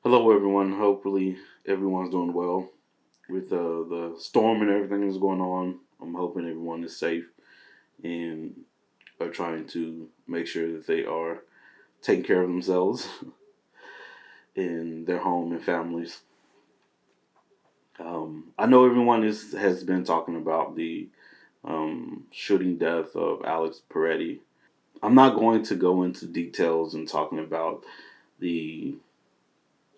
Hello, everyone. Hopefully, everyone's doing well with the storm and everything that's going on. I'm hoping everyone is safe and are trying to make sure that they are taking care of themselves in their home and families. I know everyone has been talking about the shooting death of Alex Pretti. I'm not going to go into details and talking about the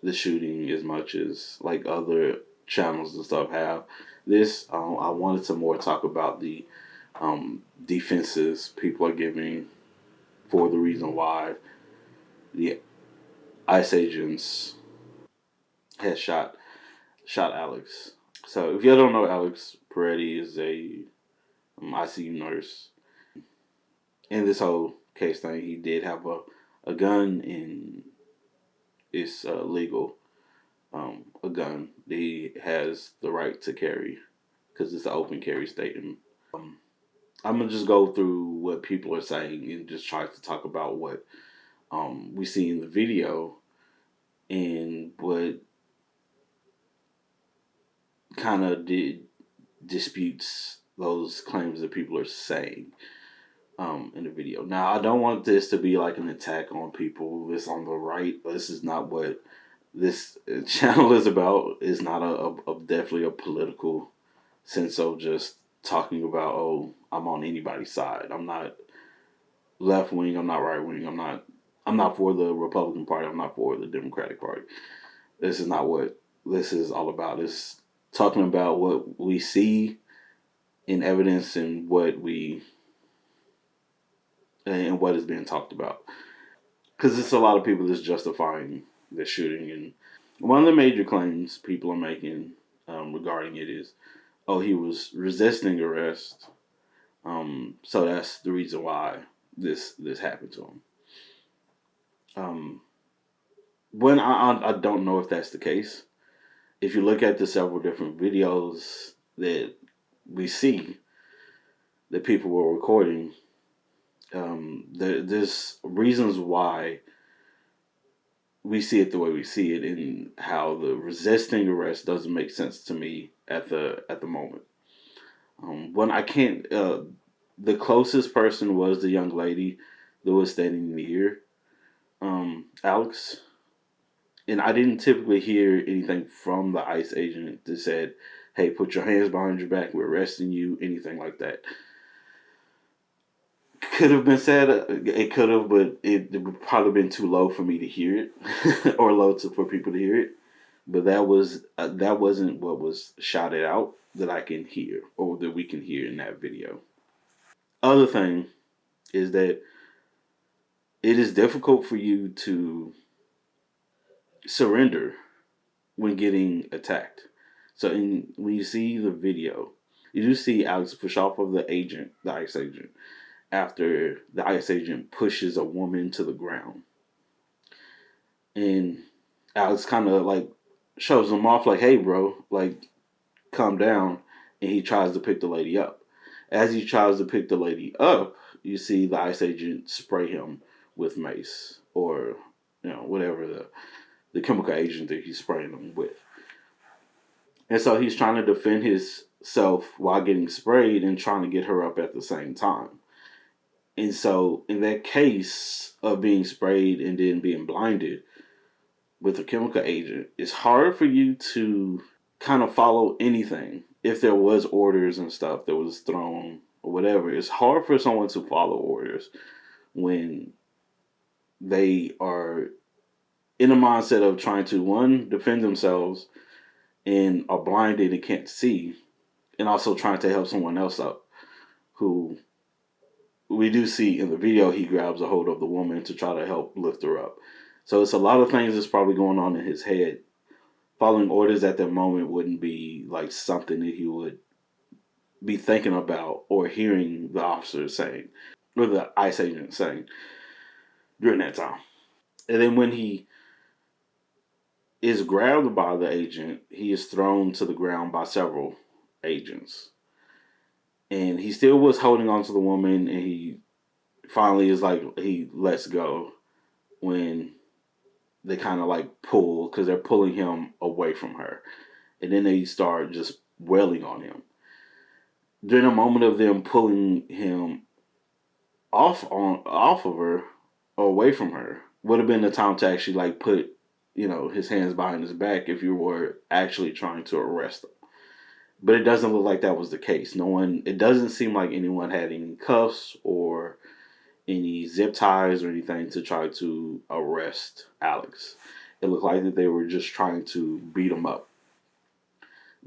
the shooting as much as like other channels and stuff have. This I wanted to more talk about the defenses people are giving for the reason why the ICE agents had shot Alex. So if you don't know, Alex Peretti is a ICU nurse. In this whole case thing, he did have a gun, and it's legal. A gun that he has the right to carry because it's an open carry state. And I'm gonna just go through what people are saying and just try to talk about what we see in the video and what kind of disputes those claims that people are saying in the video. Now, I don't want this to be like an attack on people that's on the right. This is not what this channel is about. It's not a definitely a political sense of just talking about, oh, I'm on anybody's side. I'm not left wing. I'm not right wing. I'm not for the Republican Party. I'm not for the Democratic Party. This is not what this is all about. It's talking about what we see in evidence and what is being talked about. Because it's a lot of people that's justifying the shooting, and one of the major claims people are making regarding it is, oh, he was resisting arrest, so that's the reason why this happened to him. Um, when I don't know if that's the case. If you look at the several different videos that we see that people were recording, there's reasons why we see it the way we see it, and how the resisting arrest doesn't make sense to me at the moment. When I can't, the closest person was the young lady that was standing near Alex, and I didn't typically hear anything from the ICE agent that said, "Hey, put your hands behind your back. We're arresting you." Anything like that could have been said. It could have, but it would probably been too low for me to hear it, or for people to hear it. But that wasn't what was shouted out that I can hear or that we can hear in that video. Other thing is that it is difficult for you to surrender when getting attacked. So when you see the video, you do see Alex push off of the ICE agent, after the ICE agent pushes a woman to the ground. And Alex kind of like shoves him off, like, hey, bro, like, calm down. And he tries to pick the lady up. As he tries to pick the lady up, you see the ICE agent spray him with mace, or, whatever the chemical agent that he's spraying him with. And so he's trying to defend himself while getting sprayed and trying to get her up at the same time. And so, in that case of being sprayed and then being blinded with a chemical agent, it's hard for you to kind of follow anything. If there was orders and stuff that was thrown or whatever, it's hard for someone to follow orders when they are in a mindset of trying to, one, defend themselves and are blinded and can't see, and also trying to help someone else up, who we do see in the video, he grabs a hold of the woman to try to help lift her up. So it's a lot of things that's probably going on in his head. Following orders at that moment wouldn't be like something that he would be thinking about or hearing the officer saying, or the ICE agent saying during that time. And then when he is grabbed by the agent, he is thrown to the ground by several agents. And he still was holding on to the woman, and he finally is like, he lets go when they kind of like pull because they're pulling him away from her, and then they start just wailing on him. During a moment of them pulling him off of her or away from her would have been the time to actually like put his hands behind his back if you were actually trying to arrest him. But it doesn't look like that was the case. No one. It doesn't seem like anyone had any cuffs or any zip ties or anything to try to arrest Alex. It looked like that they were just trying to beat him up.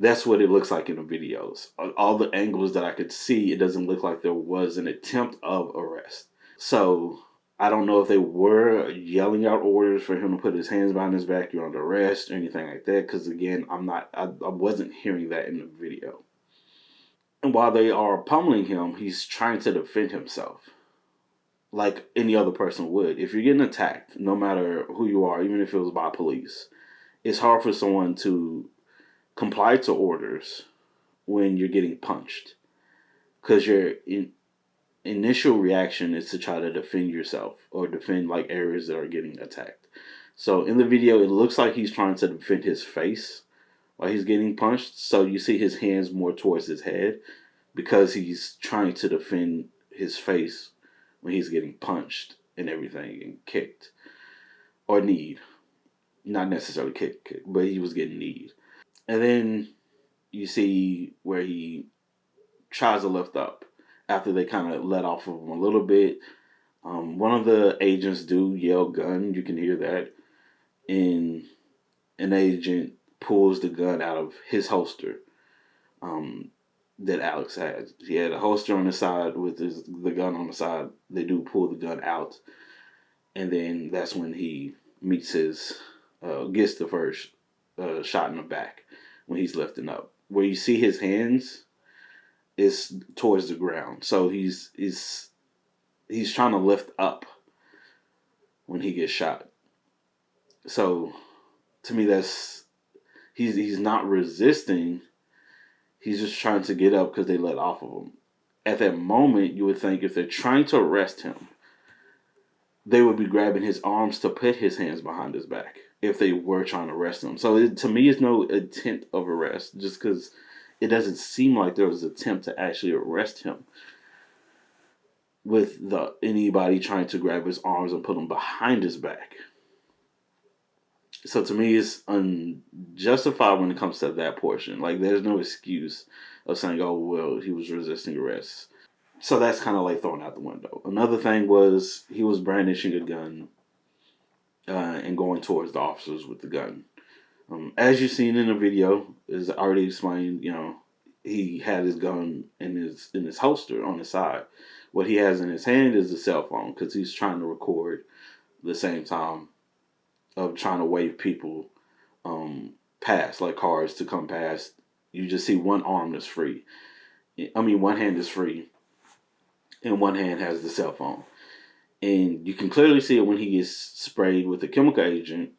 That's what it looks like in the videos. All the angles that I could see, it doesn't look like there was an attempt of arrest. So I don't know if they were yelling out orders for him to put his hands behind his back, you're under arrest, or anything like that. Because again, I wasn't hearing that in the video. And while they are pummeling him, he's trying to defend himself, like any other person would. If you're getting attacked, no matter who you are, even if it was by police, it's hard for someone to comply to orders when you're getting punched, because your initial reaction is to try to defend yourself or defend like areas that are getting attacked. So in the video, it looks like he's trying to defend his face while he's getting punched. So you see his hands more towards his head because he's trying to defend his face when he's getting punched and everything and kicked or kneed. Not necessarily kicked, but he was getting kneed. And then you see where he tries to lift up after they kind of let off of him a little bit. One of the agents do yell gun. You can hear that. And an agent pulls the gun out of his holster that Alex had. He had a holster on the side with the gun on the side. They do pull the gun out. And then that's when he gets the first shot in the back when he's lifting up. Where you see his hands is towards the ground. So he's trying to lift up when he gets shot. So to me, that's he's not resisting. He's just trying to get up because they let off of him. At that moment, you would think if they're trying to arrest him, they would be grabbing his arms to put his hands behind his back if they were trying to arrest him. So to me, it's no intent of arrest, just because it doesn't seem like there was an attempt to actually arrest him with anybody trying to grab his arms and put them behind his back. So to me, it's unjustified when it comes to that portion. Like, there's no excuse of saying, oh, well, he was resisting arrest. So that's kind of like thrown out the window. Another thing was he was brandishing a gun and going towards the officers with the gun. As you've seen in the video, is already explained, he had his gun in his holster on his side. What he has in his hand is a cell phone because he's trying to record the same time of trying to wave people past, like cars to come past. You just see one arm that's free. One hand is free, and one hand has the cell phone. And you can clearly see it when he gets sprayed with a chemical agent.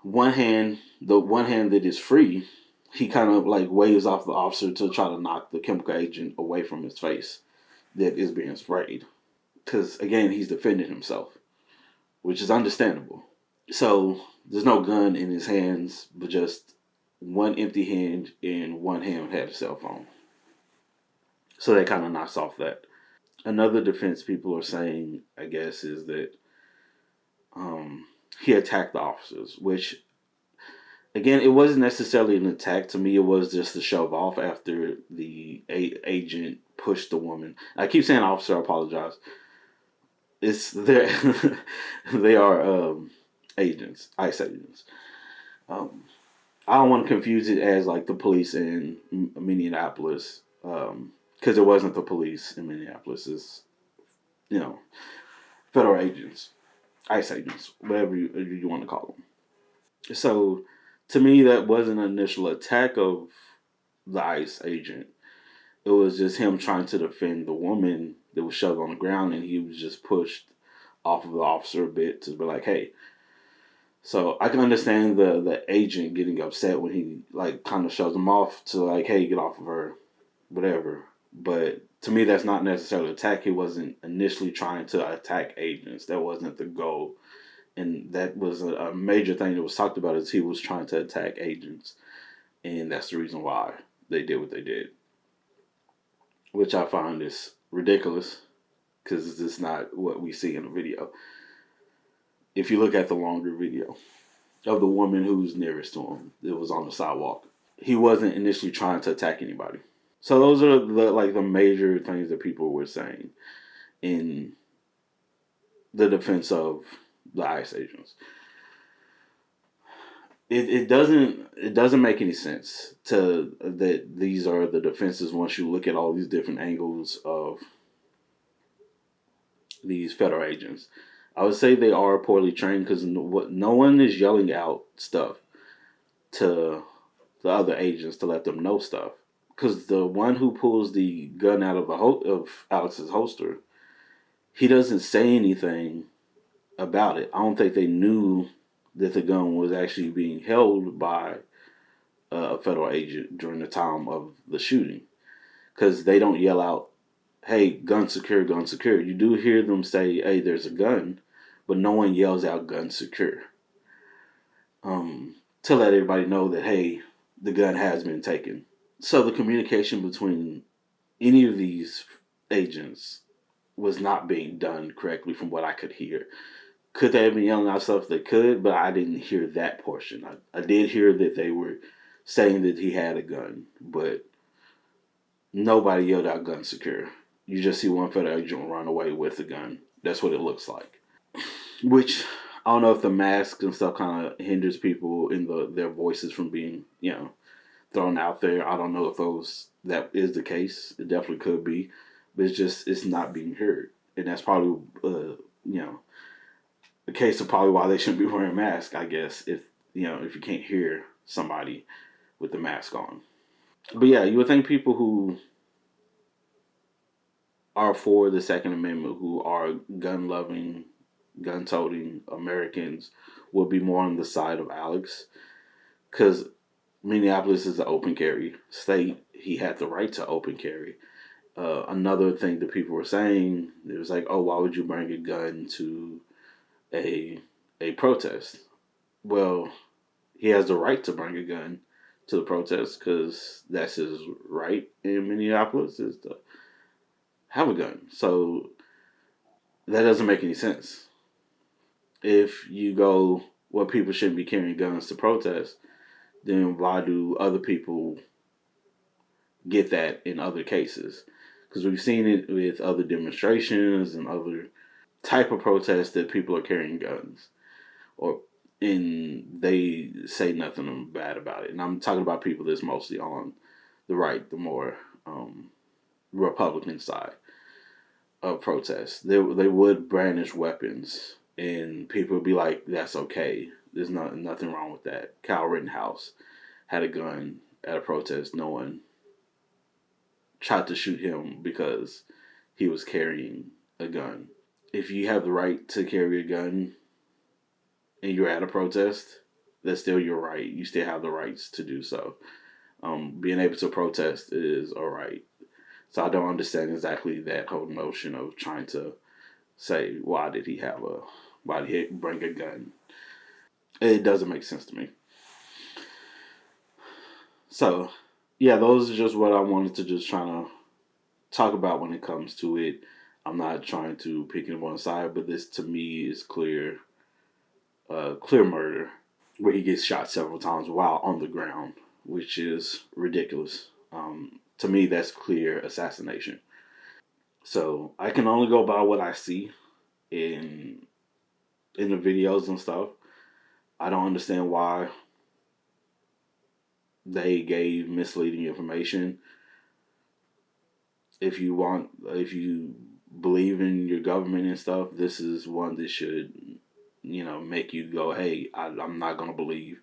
The one hand that is free, he kind of like waves off the officer to try to knock the chemical agent away from his face that is being sprayed. Because, again, he's defending himself, which is understandable. So there's no gun in his hands, but just one empty hand, and one hand had a cell phone. So that kind of knocks off that. Another defense people are saying, I guess, is that he attacked the officers, which, again, it wasn't necessarily an attack. To me, it was just a shove off after the agent pushed the woman. I keep saying officer, I apologize. They are agents, ICE agents. I don't want to confuse it as like the police in Minneapolis, because it wasn't the police in Minneapolis. It's federal agents, ICE agents, whatever you want to call them. So to me, that wasn't an initial attack of the ICE agent. It was just him trying to defend the woman that was shoved on the ground, and he was just pushed off of the officer a bit to be like, hey. So I can understand the agent getting upset when he like kind of shoves him off to like, hey, get off of her, whatever. But to me, that's not necessarily attack. He wasn't initially trying to attack agents. That wasn't the goal And that was a major thing that was talked about is he was trying to attack agents. And that's the reason why they did what they did. Which I find is ridiculous because it's not what we see in the video. If you look at the longer video of the woman who's nearest to him, it was on the sidewalk. He wasn't initially trying to attack anybody. So those are the major things that people were saying in the defense of the ICE agents. It doesn't make any sense to that these are the defenses once you look at all these different angles of these federal agents. I would say they are poorly trained because no one is yelling out stuff to the other agents to let them know stuff. Because the one who pulls the gun out of of Alex's holster, he doesn't say anything about it. I don't think they knew that the gun was actually being held by a federal agent during the time of the shooting. Because they don't yell out, hey, gun secure, gun secure. You do hear them say, hey, there's a gun, but no one yells out gun secure. To let everybody know that, hey, the gun has been taken. So the communication between any of these agents was not being done correctly from what I could hear. Could they have been yelling out stuff? They could, but I didn't hear that portion. I did hear that they were saying that he had a gun, but nobody yelled out gun secure. You just see one federal agent run away with the gun. That's what it looks like. Which, I don't know if the mask and stuff kind of hinders people in their voices from being, thrown out there. I don't know if that is the case. It definitely could be. But it's not being heard. And that's probably, the case of probably why they shouldn't be wearing masks, I guess, if you can't hear somebody with the mask on. But yeah, you would think people who are for the Second Amendment, who are gun-loving, gun-toting Americans, would be more on the side of Alex. Because Minneapolis is an open carry state. He had the right to open carry. Another thing that people were saying, it was like, oh, why would you bring a gun to a protest? Well, he has the right to bring a gun to the protest because that's his right in Minneapolis is to have a gun. So that doesn't make any sense. If you go, well, people shouldn't be carrying guns to protest, then why do other people get that in other cases? Because we've seen it with other demonstrations and other type of protests that people are carrying guns, and they say nothing bad about it. And I'm talking about people that's mostly on the right, the more Republican side of protests. They would brandish weapons, and people would be like, "That's okay. There's nothing wrong with that." Kyle Rittenhouse had a gun at a protest. No one tried to shoot him because he was carrying a gun. If you have the right to carry a gun and you're at a protest, that's still your right. You still have the rights to do so. Being able to protest is a right. So I don't understand exactly that whole notion of trying to say, why did he bring a gun? It doesn't make sense to me. So, yeah, those are just what I wanted to just try to talk about when it comes to it. I'm not trying to pick on one side, but this to me is clear murder, where he gets shot several times while on the ground, which is ridiculous. To me, that's clear assassination. So I can only go by what I see in the videos and stuff. I don't understand why they gave misleading information. If you believe in your government and stuff, this is one that should, make you go, hey, I'm not going to believe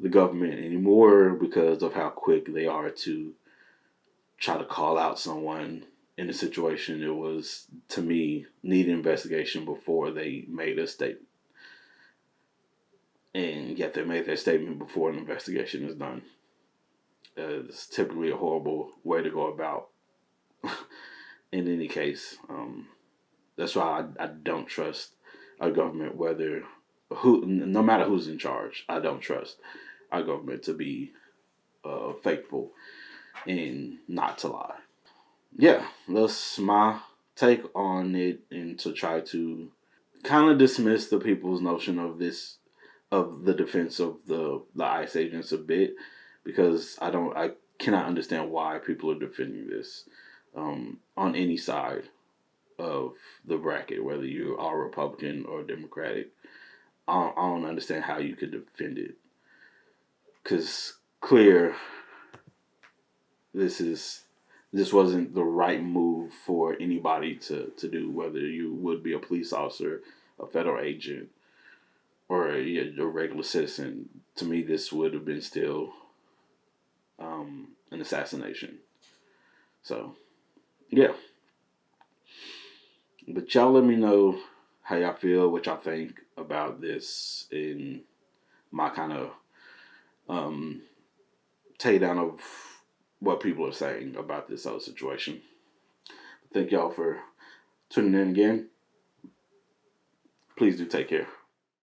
the government anymore because of how quick they are to try to call out someone in a situation that was, to me, needed investigation before they made a statement. And yet they made that statement before an investigation is done. It's typically a horrible way to go about in any case. That's why I don't trust our government, whether no matter who's in charge, I don't trust our government to be faithful and not to lie. Yeah, that's my take on it, and to try to kind of dismiss the people's notion of the defense of the ICE agents a bit, because I cannot understand why people are defending this on any side of the bracket, whether you are Republican or Democratic. I don't understand how you could defend it, because clear this wasn't the right move for anybody to do, whether you would be a police officer, a federal agent, or a regular citizen. To me, this would have been still an assassination. So, yeah. But y'all let me know how y'all feel, what y'all think about this, and my kind of take down of what people are saying about this whole situation. Thank y'all for tuning in again. Please do take care.